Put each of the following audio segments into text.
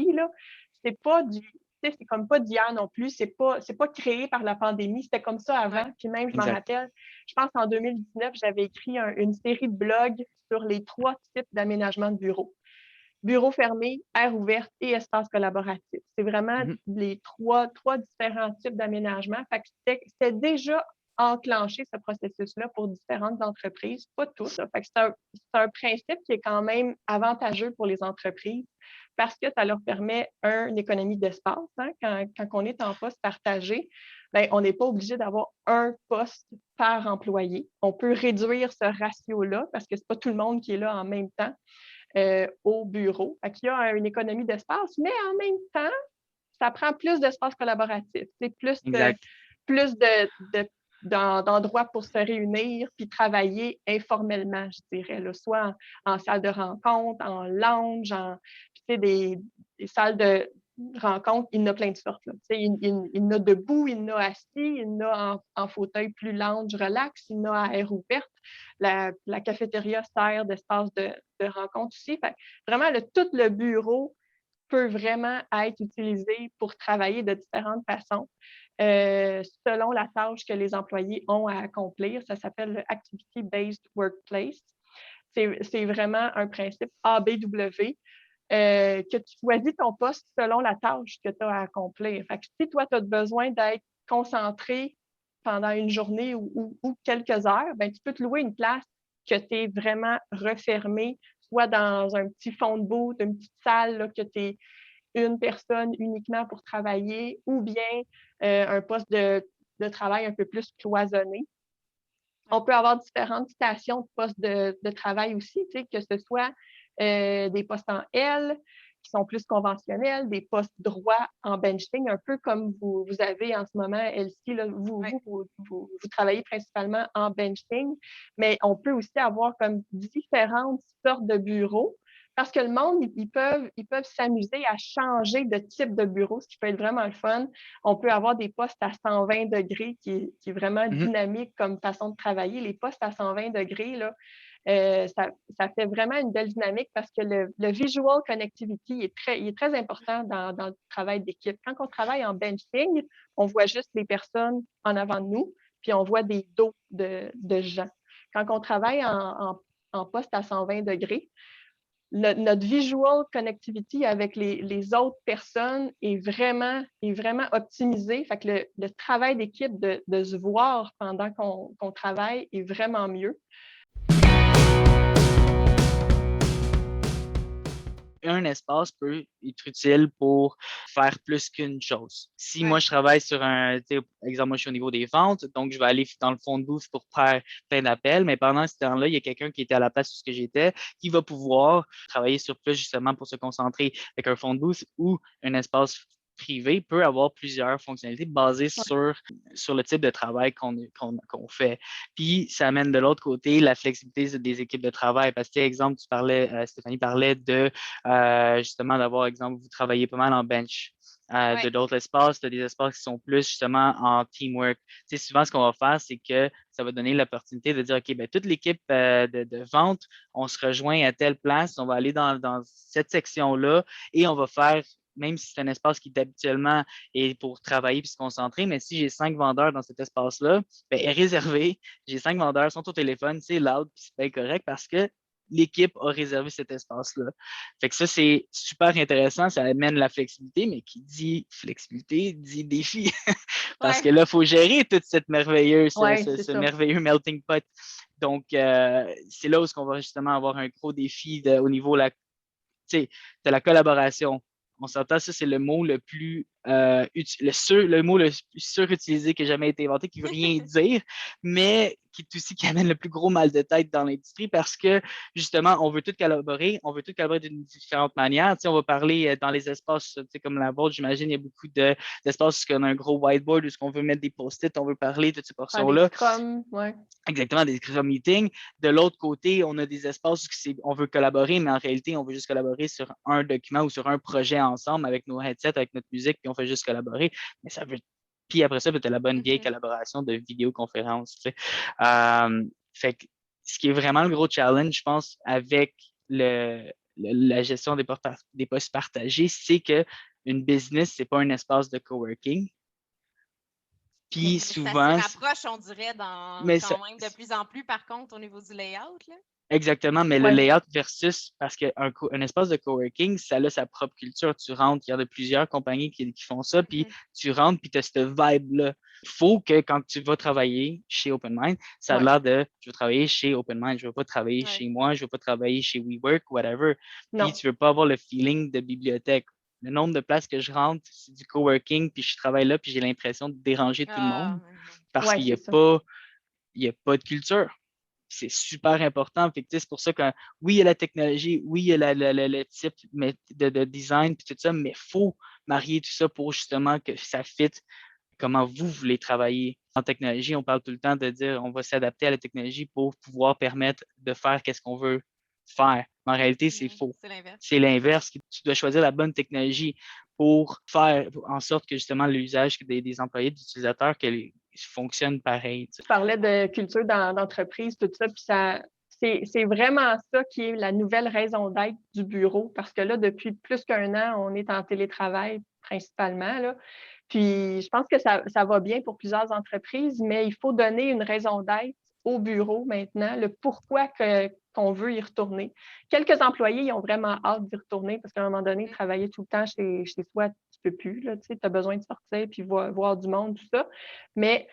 ici, là, c'est pas du, tu sais, c'est comme pas d'hier non plus, c'est pas créé par la pandémie, c'était comme ça avant. Ouais. Puis même, je m'en Exact. rappelle, je pense qu'en 2019, j'avais écrit une série de blogs sur les 3 types d'aménagement de bureaux. Bureau fermé, aire ouverte et espace collaboratif. C'est vraiment les trois différents types d'aménagement. Fait que c'était déjà enclenché ce processus-là pour différentes entreprises, pas toutes. Fait que c'est un principe qui est quand même avantageux pour les entreprises parce que ça leur permet une économie d'espace. Hein? Quand on est en poste partagé, ben, on n'est pas obligé d'avoir un poste par employé. On peut réduire ce ratio-là parce que ce n'est pas tout le monde qui est là en même temps. Au bureau. Fait qu'il y a une économie d'espace, mais en même temps, ça prend plus d'espace collaboratif. C'est plus d'endroits pour se réunir puis travailler informellement, je dirais, là, soit en salle de rencontre, en lounge, des salles de rencontre, il y en a plein de sortes. Là. Il y en a debout, il y en a assis, il y en a en fauteuil plus lounge, relax, il y en a à air ouverte. La cafétéria sert d'espace de rencontre aussi. Fait, vraiment, tout le bureau peut vraiment être utilisé pour travailler de différentes façons selon la tâche que les employés ont à accomplir. Ça s'appelle le Activity-Based Workplace. C'est vraiment un principe ABW. Que tu choisis ton poste selon la tâche que tu as à accomplir. Fait que si toi, tu as besoin d'être concentré pendant une journée ou quelques heures, ben, tu peux te louer une place que tu es vraiment refermée, soit dans un petit fond de bout, une petite salle, là, que tu es une personne uniquement pour travailler, ou bien un poste de travail un peu plus cloisonné. On peut avoir différentes stations de postes de travail aussi, que ce soit des postes en L qui sont plus conventionnels, des postes droits en benching, un peu comme vous avez en ce moment, Elsie, là, vous travaillez principalement en benching, mais on peut aussi avoir comme différentes sortes de bureaux parce que le monde, ils peuvent s'amuser à changer de type de bureau, ce qui peut être vraiment le fun. On peut avoir des postes à 120 degrés qui est vraiment dynamique comme façon de travailler. Les postes à 120 degrés, là, ça fait vraiment une belle dynamique parce que le visual connectivity il est très important dans le travail d'équipe. Quand on travaille en benching, on voit juste les personnes en avant de nous, puis on voit des dos de gens. Quand on travaille en poste à 120 degrés, notre visual connectivity avec les autres personnes est vraiment optimisé. Fait que le travail d'équipe de se voir pendant qu'on travaille est vraiment mieux. Un espace peut être utile pour faire plus qu'une chose. Si moi, je travaille sur exemple, moi, je suis au niveau des ventes, donc je vais aller dans le fond de booth pour faire plein d'appels, mais pendant ce temps-là, il y a quelqu'un qui était à la place où j'étais, qui va pouvoir travailler sur plus justement pour se concentrer avec un fond de booth ou un espace privé peut avoir plusieurs fonctionnalités basées sur le type de travail qu'on fait. Puis, ça amène de l'autre côté la flexibilité des équipes de travail. Parce que, exemple, Stéphanie parlait de justement d'avoir, exemple, vous travaillez pas mal en bench. De d'autres espaces, des espaces qui sont plus justement en teamwork. Tu sais, souvent, ce qu'on va faire, c'est que ça va donner l'opportunité de dire, OK, ben, toute l'équipe de vente, on se rejoint à telle place, on va aller dans cette section-là et on va faire même si c'est un espace qui habituellement est pour travailler et se concentrer, mais si j'ai 5 vendeurs dans cet espace-là, ben, est réservé. J'ai 5 vendeurs, sont au téléphone, c'est loud, puis c'est bien correct parce que l'équipe a réservé cet espace-là. Fait que ça, c'est super intéressant, ça amène la flexibilité, mais qui dit flexibilité dit défi. Parce que là, il faut gérer toute cette merveilleuse, ce merveilleux melting pot. Donc, c'est là où on va justement avoir un gros défi au niveau de la collaboration. On s'entend, ça, c'est le mot le plus le mot le plus surutilisé qui n'a jamais été inventé, qui ne veut rien dire, mais qui amène le plus gros mal de tête dans l'industrie parce que, justement, on veut tout collaborer d'une différente manière. On va parler dans les espaces comme la vôtre, j'imagine, il y a beaucoup d'espaces où on a un gros whiteboard, où on veut mettre des post-it, on veut parler de ces portions-là. Des scrum, ouais. Exactement, des scrum meetings. De l'autre côté, on a des espaces où on veut collaborer, mais en réalité, on veut juste collaborer sur un document ou sur un projet ensemble avec nos headsets, avec notre musique, puis on fait juste collaborer. Mais ça veut. Puis après ça, peut-être la bonne vieille collaboration de vidéoconférence. Fait que ce qui est vraiment le gros challenge, je pense, avec la gestion des postes partagés, c'est qu'une business, c'est pas un espace de coworking. Puis Ça souvent. s'y rapproche, on dirait, quand même de plus en plus, par contre, au niveau du layout, là. Exactement, mais le layout versus, parce qu'un espace de coworking, ça a sa propre culture. Tu rentres, il y en a plusieurs compagnies qui font ça, puis tu rentres, puis tu as cette vibe-là. Il faut que quand tu vas travailler chez OpenMind, ça a l'air de je veux travailler chez OpenMind, je ne veux pas travailler chez moi, je ne veux pas travailler chez WeWork, whatever. Puis tu ne veux pas avoir le feeling de bibliothèque. Le nombre de places que je rentre, c'est du coworking, puis je travaille là, puis j'ai l'impression de déranger tout le monde parce qu'il n'y a pas de culture. C'est super important. C'est pour ça que oui, il y a la technologie, oui, il y a le type de design et tout ça, mais il faut marier tout ça pour justement que ça fit comment vous voulez travailler. En technologie, on parle tout le temps de dire on va s'adapter à la technologie pour pouvoir permettre de faire ce qu'on veut faire. Mais en réalité, c'est faux. C'est l'inverse. Tu dois choisir la bonne technologie pour faire en sorte que justement l'usage des employés, des utilisateurs, fonctionne pareil. Tu parlais de culture d'entreprise, tout ça, puis c'est vraiment ça qui est la nouvelle raison d'être du bureau, parce que là, depuis plus qu'1 an, on est en télétravail principalement, là. Puis je pense que ça va bien pour plusieurs entreprises, mais il faut donner une raison d'être au bureau maintenant, le pourquoi qu'on veut y retourner. Quelques employés ils ont vraiment hâte d'y retourner parce qu'à un moment donné, travailler tout le temps chez soi, tu peux plus. Tu as besoin de sortir puis voir du monde, tout ça. Mais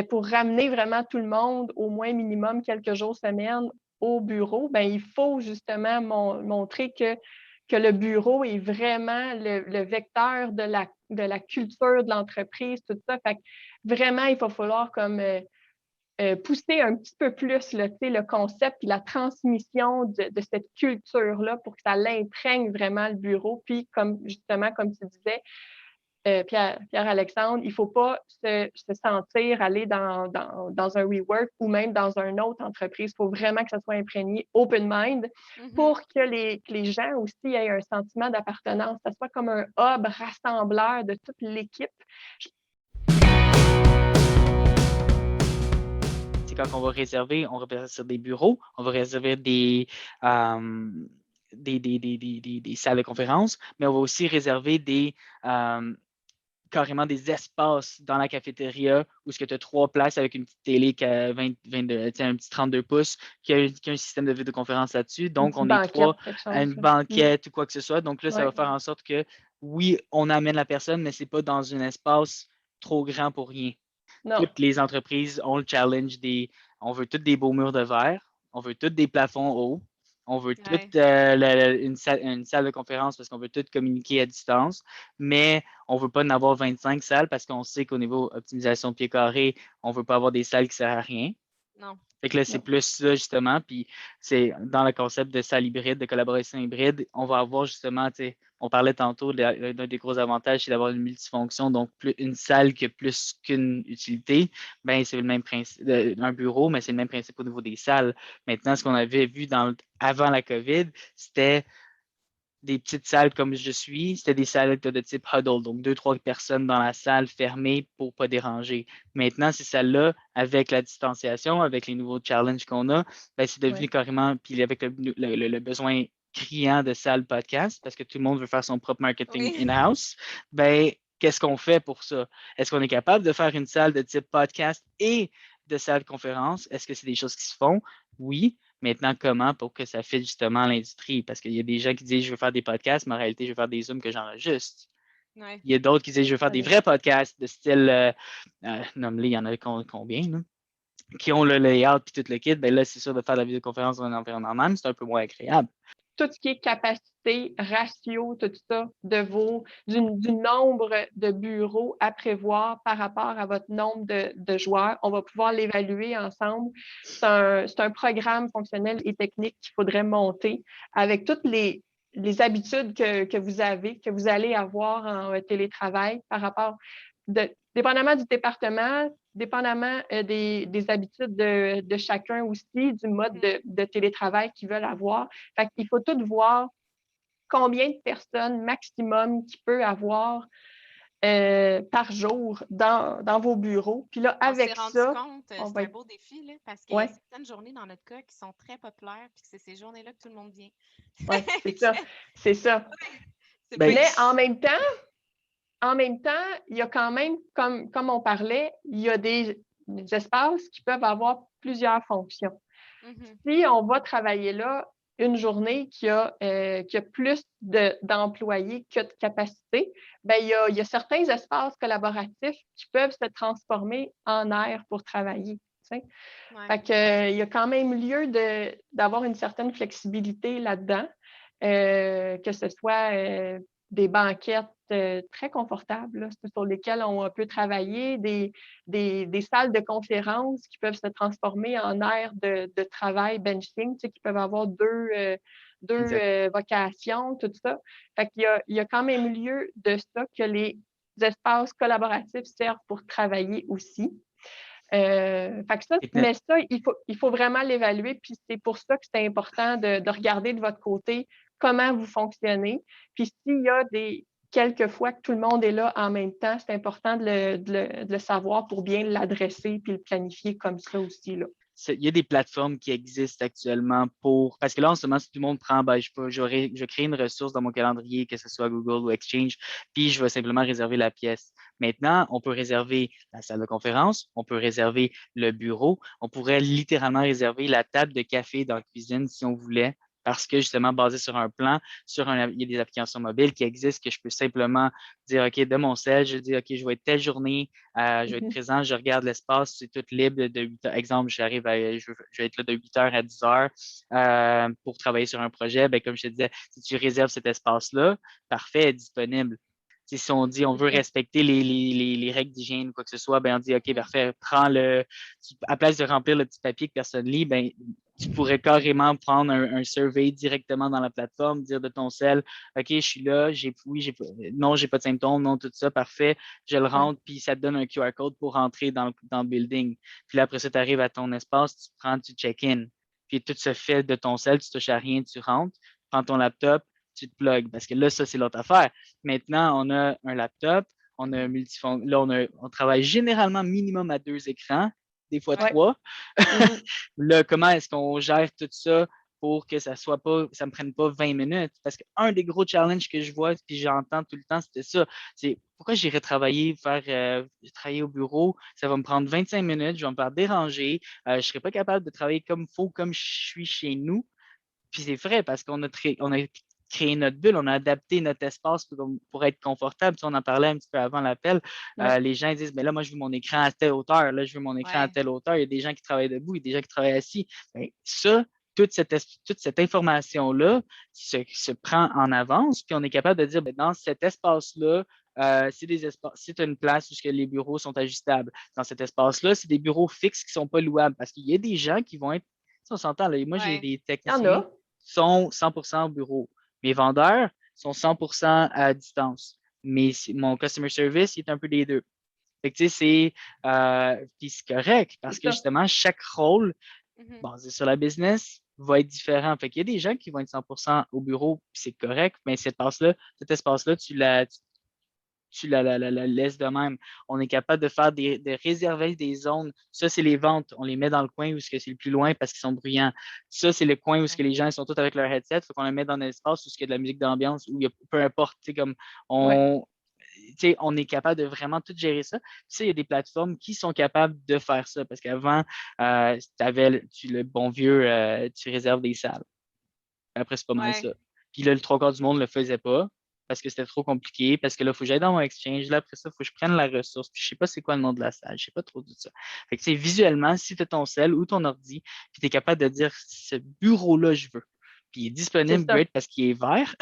pour ramener vraiment tout le monde, au moins minimum quelques jours semaine au bureau, ben il faut justement montrer que le bureau est vraiment le vecteur de la culture de l'entreprise, tout ça. Fait que vraiment, il va falloir comme pousser un petit peu plus le concept et la transmission de cette culture-là pour que ça l'imprègne vraiment le bureau. Puis, comme justement, comme tu disais, Pierre-Alexandre, il ne faut pas se sentir aller dans un WeWork ou même dans une autre entreprise. Il faut vraiment que ça soit imprégné open mind pour que les gens aussi aient un sentiment d'appartenance. Que ça soit comme un hub rassembleur de toute l'équipe. Quand on va réserver des bureaux, on va réserver des salles de conférence, mais on va aussi réserver carrément des espaces dans la cafétéria où tu as 3 places avec une petite télé qui a un petit 32 pouces, qui a un système de vidéoconférence là-dessus. Donc, on est 3 à une banquette ou quoi que ce soit. Donc là, ça va faire en sorte que, oui, on amène la personne, mais ce n'est pas dans un espace trop grand pour rien. Non. Toutes les entreprises ont le challenge on veut toutes des beaux murs de verre, on veut toutes des plafonds hauts, on veut toute une salle de conférence parce qu'on veut tout communiquer à distance, mais on ne veut pas en avoir 25 salles parce qu'on sait qu'au niveau optimisation de pieds carrés, on ne veut pas avoir des salles qui ne servent à rien. Non. Fait que là, c'est plus ça, justement. Puis c'est dans le concept de salle hybride, de collaboration hybride, on va avoir justement, on parlait tantôt d'un des gros avantages, c'est d'avoir une multifonction. Donc, une salle qui a plus qu'une utilité, ben c'est le même principe, un bureau, mais c'est le même principe au niveau des salles. Maintenant, ce qu'on avait vu avant la COVID, c'était des petites salles comme je suis, c'était des salles de type huddle, donc 2-3 personnes dans la salle fermée pour ne pas déranger. Maintenant, ces salles-là, avec la distanciation, avec les nouveaux challenges qu'on a, ben, c'est devenu carrément, puis avec le besoin criant de salles podcast, parce que tout le monde veut faire son propre marketing in-house, ben, qu'est-ce qu'on fait pour ça? Est-ce qu'on est capable de faire une salle de type podcast et de salle de conférence? Est-ce que c'est des choses qui se font? Oui. Maintenant, comment pour que ça fitte justement l'industrie? Parce qu'il y a des gens qui disent je veux faire des podcasts, mais en réalité, je veux faire des Zooms que j'enregistre. Il y a d'autres qui disent je veux faire des vrais podcasts de style, nomme-les, il y en a combien, là? Qui ont le layout et tout le kit. Ben là, c'est sûr de faire la vidéoconférence dans un environnement même, c'est un peu moins agréable. Tout ce qui est capacité, ratio, tout ça, du nombre de bureaux à prévoir par rapport à votre nombre de joueurs, on va pouvoir l'évaluer ensemble. C'est un programme fonctionnel et technique qu'il faudrait monter avec toutes les habitudes que vous avez, que vous allez avoir en télétravail par rapport, dépendamment du département, dépendamment des habitudes de chacun aussi, du mode de télétravail qu'ils veulent avoir. Fait qu'il faut tout voir combien de personnes maximum qu'il peut avoir par jour dans vos bureaux. Puis là, avec on s'est ça, rendu compte, c'est un beau défi, là, parce qu'il y ouais. a certaines journées dans notre cas qui sont très populaires, puis c'est ces journées-là que tout le monde vient. Oui, c'est ça. C'est ça. Ben, Mais en même temps, il y a quand même, comme on parlait, il y a des espaces qui peuvent avoir plusieurs fonctions. Si on va travailler là une journée qui a plus d'employés que de capacité, ben, il y a certains espaces collaboratifs qui peuvent se transformer en aires pour travailler. Fait que, il y a quand même lieu d'avoir une certaine flexibilité là-dedans, que ce soit des banquettes très confortables là, sur lesquelles on peut travailler, des salles de conférence qui peuvent se transformer en aires de travail benching, qui peuvent avoir deux vocations, tout ça. Fait qu'il y a quand même lieu de ça que les espaces collaboratifs servent pour travailler aussi. Fait que ça, mais ça, il faut vraiment l'évaluer, puis c'est pour ça que c'est important de regarder de votre côté comment vous fonctionnez. Puis s'il y a quelques fois que tout le monde est là en même temps, c'est important de le savoir pour bien l'adresser puis le planifier comme ça aussi, là. Il y a des plateformes qui existent actuellement parce que là, en ce moment, si tout le monde prend, je crée une ressource dans mon calendrier, que ce soit Google ou Exchange, puis je vais simplement réserver la pièce. Maintenant, on peut réserver la salle de conférence, on peut réserver le bureau, on pourrait littéralement réserver la table de café dans la cuisine si on voulait, parce que justement, basé sur un plan, il y a des applications mobiles qui existent que je peux simplement dire, OK, de mon cell, je dis, OK, je vais être telle journée, je vais être présent, je regarde l'espace, c'est tout libre de 8 heures. Exemple, je vais être là de 8 heures à 10 heures pour travailler sur un projet. Ben, comme je te disais, si tu réserves cet espace-là, parfait, disponible. Si on dit on veut respecter les règles d'hygiène ou quoi que ce soit, ben on dit OK, parfait, à place de remplir le petit papier que personne lit, ben tu pourrais carrément prendre un survey directement dans la plateforme, dire de ton cell, OK, je suis là, non, j'ai pas de symptômes, non, tout ça, parfait, je le rentre, puis ça te donne un QR code pour rentrer dans le building. Puis là, après ça, tu arrives à ton espace, tu check-in, puis tout se fait de ton cell, tu touches à rien, tu rentres, prends ton laptop, tu te plugues, parce que là, ça, c'est l'autre affaire. Maintenant, on a un laptop, on a un multifonction. Là, on travaille généralement minimum à 2 écrans, des fois 3. Là, comment est-ce qu'on gère tout ça pour que ça me prenne pas 20 minutes? Parce qu'un des gros challenges que je vois, puis j'entends tout le temps, c'était ça. C'est pourquoi j'irais travailler au bureau, ça va me prendre 25 minutes, je vais me faire déranger, je ne serai pas capable de travailler comme il faut, comme je suis chez nous. Puis c'est vrai parce qu'on a créé notre bulle, on a adapté notre espace pour être confortable. Tu sais, on en parlait un petit peu avant l'appel. Les gens disent, mais là, moi, je veux mon écran à telle hauteur. Là, je veux mon écran à telle hauteur. Il y a des gens qui travaillent debout, il y a des gens qui travaillent assis. Bien, ça, toute cette information-là se prend en avance, puis on est capable de dire, bien, dans cet espace-là, c'est une place où les bureaux sont ajustables. Dans cet espace-là, c'est des bureaux fixes qui ne sont pas louables parce qu'il y a des gens qui vont être, on s'entend, là, moi, j'ai des techniciens qui sont 100% au bureau. Mes vendeurs sont 100% à distance. Mais mon customer service, il est un peu des deux. Fait que, tu sais, c'est correct parce que justement, chaque rôle basé sur la business va être différent. Fait qu'il y a des gens qui vont être 100% au bureau, puis c'est correct, mais cet espace-là, tu la laisses de même. On est capable de réserver des zones. Ça, c'est les ventes. On les met dans le coin où c'est le plus loin parce qu'ils sont bruyants. Ça, c'est le coin où les gens sont tous avec leur headset. Faut qu'on les met dans un espace où il y a de la musique d'ambiance, où il y a peu importe, comme on est capable de vraiment tout gérer ça. Puis il y a des plateformes qui sont capables de faire ça parce qu'avant, tu avais le bon vieux, tu réserves des salles. Après, c'est pas mal ça. Puis là, le 3 quarts du monde ne le faisait pas parce que c'était trop compliqué, parce que là, il faut que j'aille dans mon Exchange. Là, après ça, il faut que je prenne la ressource. Puis je ne sais pas c'est quoi le nom de la salle. Je ne sais pas trop de ça. Fait que, visuellement, si tu as ton cell ou ton ordi, puis tu es capable de dire ce bureau-là, je veux. Puis il est disponible, great, parce qu'il est vert,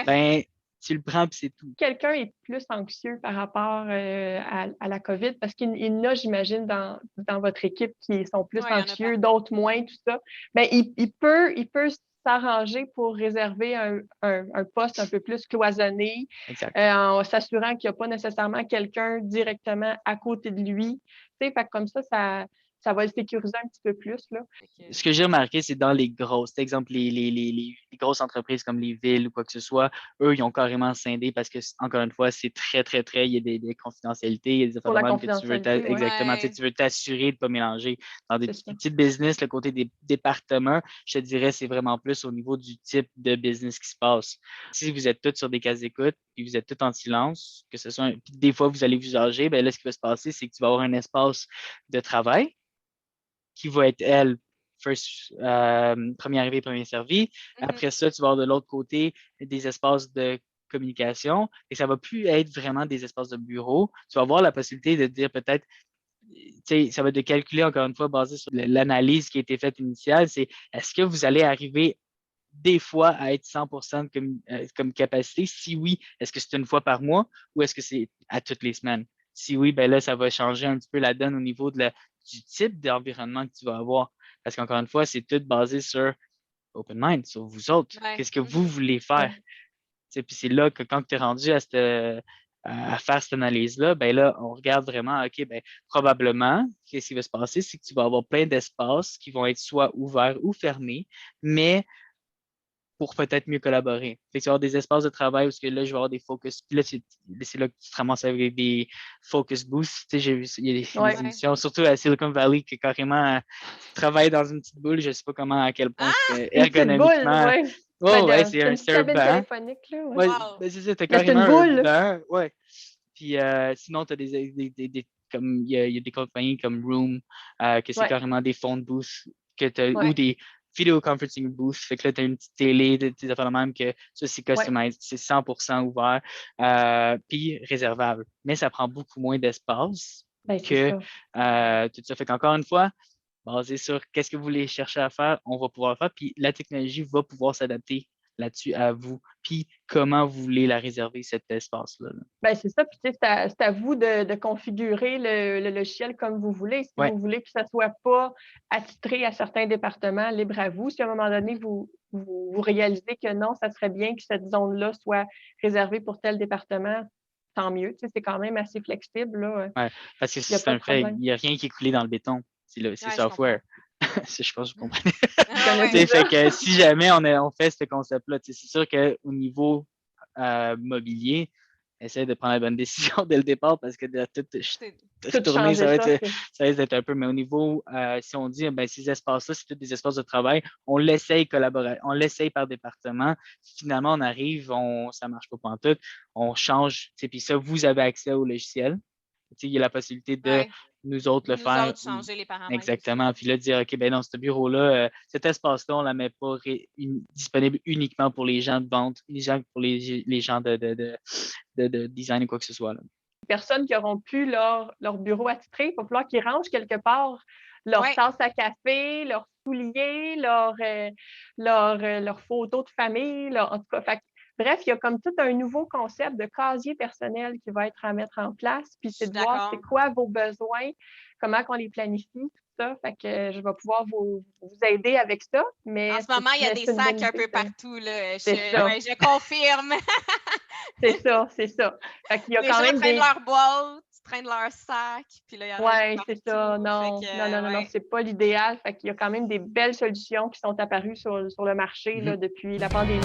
ben, tu le prends, puis c'est tout. Quelqu'un est plus anxieux par rapport à la COVID parce qu'il y en a, j'imagine, dans votre équipe qui sont plus anxieux, d'autres moins, tout ça. Mais il peut s'arranger pour réserver un poste un peu plus cloisonné, en s'assurant qu'il n'y a pas nécessairement quelqu'un directement à côté de lui. Tu sais, fait comme ça ça va le sécuriser un petit peu plus, là. Ce que j'ai remarqué, c'est dans les grosses, par exemple, les grosses entreprises comme les villes ou quoi que ce soit, eux, ils ont carrément scindé parce que, encore une fois, c'est très, très, très, il y a des confidentialités, il y a des Pour la affaires de même que tu veux confidentialité, ouais. exactement, tu sais, tu veux t'assurer de ne pas mélanger. Dans des C'est ça. petits business, le côté des départements, je te dirais, c'est vraiment plus au niveau du type de business qui se passe. Si vous êtes tous sur des cases d'écoute, puis vous êtes tous en silence, que ce soit, puis des fois, vous allez vous âger, ben là, ce qui va se passer, c'est que tu vas avoir un espace de travail qui va être, elle, premier arrivé, premier servi. Après ça, tu vas avoir de l'autre côté des espaces de communication et ça ne va plus être vraiment des espaces de bureau. Tu vas avoir la possibilité de dire peut-être, tu sais, ça va te calculer encore une fois basé sur l'analyse qui a été faite initiale, c'est est-ce que vous allez arriver des fois à être 100% comme capacité? Si oui, est-ce que c'est une fois par mois ou est-ce que c'est à toutes les semaines? Si oui, ben là, ça va changer un petit peu la donne au niveau du type d'environnement que tu vas avoir. Parce qu'encore une fois, c'est tout basé sur open mind, sur vous autres. Ouais. Qu'est-ce que vous voulez faire? Puis c'est là que quand tu es rendu à faire cette analyse-là, ben là, on regarde vraiment, OK, ben probablement, qu'est-ce qui va se passer, c'est que tu vas avoir plein d'espaces qui vont être soit ouverts ou fermés, mais pour peut-être mieux collaborer. Fait que tu vas avoir des espaces de travail où que là, je vais avoir des focus. Puis là, c'est là que tu te ramasses avec des focus boosts. Tu sais, j'ai vu, il y a des émissions, surtout à Silicon Valley, que carrément, tu travailles dans une petite boule. Je ne sais pas comment, à quel point c'était Une petite boule, ergonomiquement. ouais. Oh, ouais, C'est une petite c'est un cabine banc. téléphonique, là. Ouais. Ouais, Wow. ben, c'est ça, t'as Mais c'est carrément une un boule. banc. Ouais. Puis sinon, tu as comme il y a des compagnies comme Room, que c'est Ouais. carrément des phone booths que Ouais. ou des video conferencing booths. Fait que là, tu as une petite télé, des affaires de même que ça, c'est customized, c'est 100% ouvert, puis réservable. Mais ça prend beaucoup moins d'espace Ben, que c'est ça. tout ça. Fait qu'encore une fois, basé sur qu'est-ce que vous voulez chercher à faire, on va pouvoir le faire. Puis la technologie va pouvoir s'adapter là-dessus à vous. Puis comment vous voulez la réserver, cet espace-là. Ben, c'est ça. Puis, tu sais, c'est à vous de configurer le logiciel comme vous voulez. Si Ouais. vous voulez que ça ne soit pas attitré à certains départements, libre à vous. Si à un moment donné, vous réalisez que non, ça serait bien que cette zone-là soit réservée pour tel département, tant mieux. Tu sais, c'est quand même assez flexible, là. Ouais, parce que Il n'y a c'est pas de un fait, problème. il n'y a rien qui est coulé dans le béton. C'est Ouais, software. Je pense que vous comprenez. Ah, connais ouais. Fait que si jamais on fait ce concept-là, c'est sûr qu'au niveau mobilier, essaie de prendre la bonne décision dès le départ parce que de tout Tout retourner, changer ça. ça risque d'être un peu. Mais au niveau, si on dit ben, ces espaces-là, c'est tous des espaces de travail, on l'essaye collaborer, on l'essaye par département. Finalement, on arrive, ça ne marche pas pantoute, on change. Puis ça, vous avez accès au logiciel. Il y a la possibilité de Ouais. nous autres le Nous faire. autres, changer les paramètres. Exactement. Puis là, dire, OK, ben non, ce bureau-là, cet espace-là, on ne la met pas disponible uniquement pour les gens de vente, pour les gens de design ou quoi que ce soit. Là. Les personnes qui n'auront plus leur bureau attitré, il va falloir qu'ils rangent quelque part leur tasse à café, leurs souliers, leurs photos de famille. En tout cas, bref, il y a comme tout un nouveau concept de casier personnel qui va être à mettre en place. Puis c'est de voir c'est quoi vos besoins, comment on les planifie, tout ça. Fait que je vais pouvoir vous aider avec ça. Mais en ce moment, il y a des sacs un peu partout. Là. Je confirme. C'est ça. Fait qu'il y a les quand gens même traînent leur boîte, traînent leur sac. Puis là, il y en a c'est ça. Non, c'est pas l'idéal. Fait qu'il y a quand même des belles solutions qui sont apparues sur le marché là, depuis la pandémie.